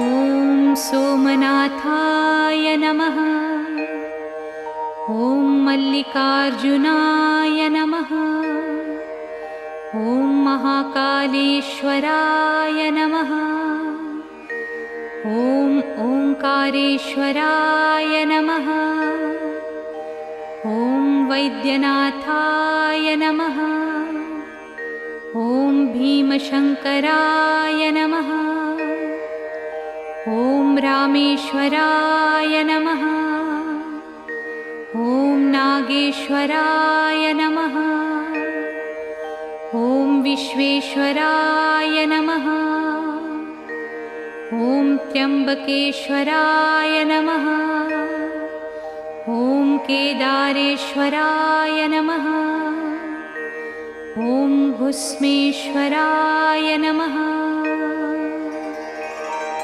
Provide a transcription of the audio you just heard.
ॐ सोमनाथाय नमः। ॐ मल्लिकार्जुनाय नमः। ॐ महाकालेश्वराय नमः। ॐ ओंकारेश्वराय नमः। ॐ वैद्यनाथाय नमः। ॐ भीमशङ्कराय नमः। ॐ रामेश्वराय नमः। ॐ नागेश्वराय नमः। ॐ विश्वेश्वराय नमः। ॐ त्र्यम्बकेश्वराय नमः। ॐ केदारेश्वराय नमः। ॐ भुस्मेश्वराय नमः।